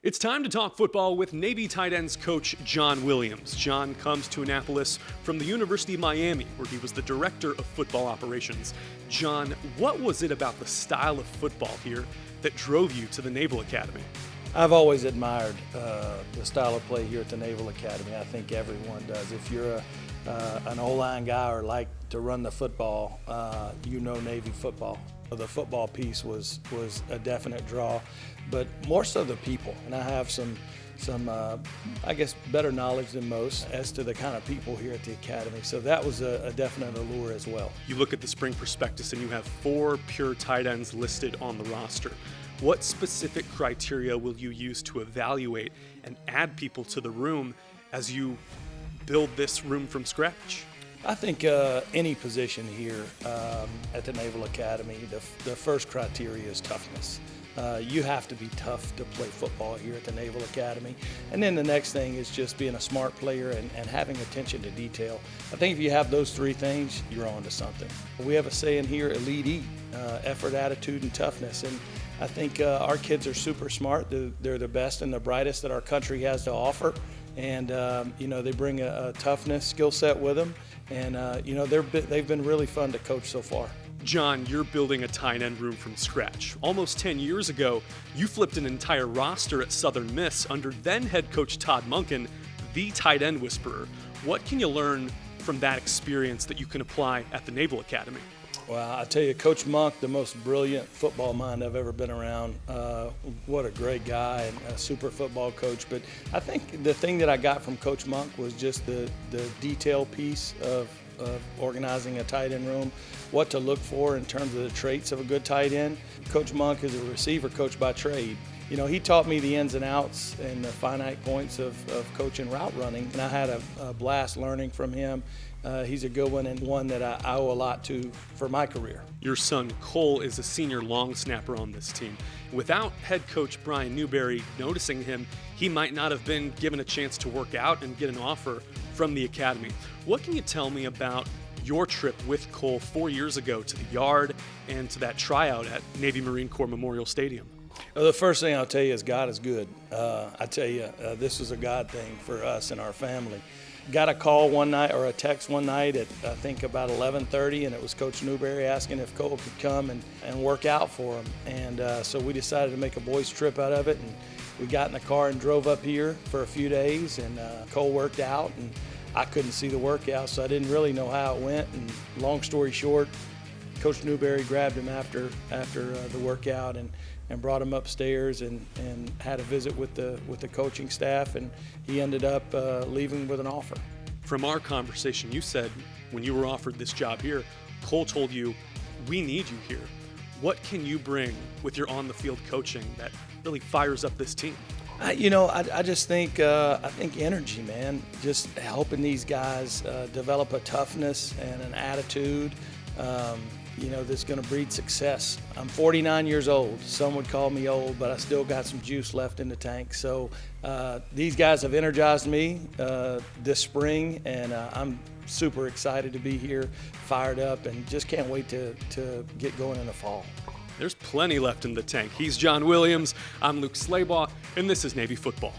It's time to talk football with Navy tight ends coach Jon Williams. Jon comes to Annapolis from the University of Miami, where he was the director of football operations. Jon, what was it about the style of football here that drove you to the Naval Academy? I've always admired the style of play here at the Naval Academy. I think everyone does. If you're an O-line guy or like to run the football, you know Navy football. The football piece was a definite draw, but more so the people. And I have some I guess, better knowledge than most as to the kind of people here at the Academy. So that was a definite allure as well. You look at the spring prospectus and you have 4 pure tight ends listed on the roster. What specific criteria will you use to evaluate and add people to the room as you build this room from scratch? I think any position here at the Naval Academy, the first criteria is toughness. You have to be tough to play football here at the Naval Academy. And then the next thing is just being a smart player and having attention to detail. I think if you have those 3 things, you're on to something. We have a saying here, elite eat, effort, attitude, and toughness. And I think our kids are super smart. They're the best and the brightest that our country has to offer. And, they bring a toughness skill set with them. And, they've been really fun to coach so far. Jon, you're building a tight end room from scratch. Almost 10 years ago, you flipped an entire roster at Southern Miss under then head coach Todd Monkin, the tight end whisperer. What can you learn from that experience that you can apply at the Naval Academy? Well, I tell you, Coach Monk, the most brilliant football mind I've ever been around. What a great guy and a super football coach. But I think the thing that I got from Coach Monk was just the detail piece of organizing a tight end room, what to look for in terms of the traits of a good tight end. Coach Monk is a receiver coach by trade. He taught me the ins and outs and the finite points of coaching route running, and I had a blast learning from him. He's a good one and one that I owe a lot to for my career. Your son, Cole, is a senior long snapper on this team. Without head coach Brian Newberry noticing him, he might not have been given a chance to work out and get an offer from the academy. What can you tell me about your trip with Cole 4 years ago to the yard and to that tryout at Navy Marine Corps Memorial Stadium? Well, the first thing I'll tell you is God is good. I tell you, this was a God thing for us and our family. Got a call one night or a text one night at I think about 11:30, and it was Coach Newberry asking if Cole could come and work out for him. And so we decided to make a boys trip out of it, and we got in the car and drove up here for a few days, and Cole worked out, and I couldn't see the workout, so I didn't really know how it went. And long story short, Coach Newberry grabbed him after the workout and brought him upstairs and had a visit with the coaching staff, and he ended up leaving with an offer. From our conversation, you said when you were offered this job here, Cole told you, "We need you here." What can you bring with your on-the-field coaching that really fires up this team? I just think energy, man. Just helping these guys develop a toughness and an attitude. That's going to breed success. I'm 49 years old. Some would call me old, but I still got some juice left in the tank. So these guys have energized me this spring, and I'm super excited to be here, fired up, and just can't wait to get going in the fall. There's plenty left in the tank. He's Jon Williams. I'm Luke Slaybaugh, and this is Navy Football.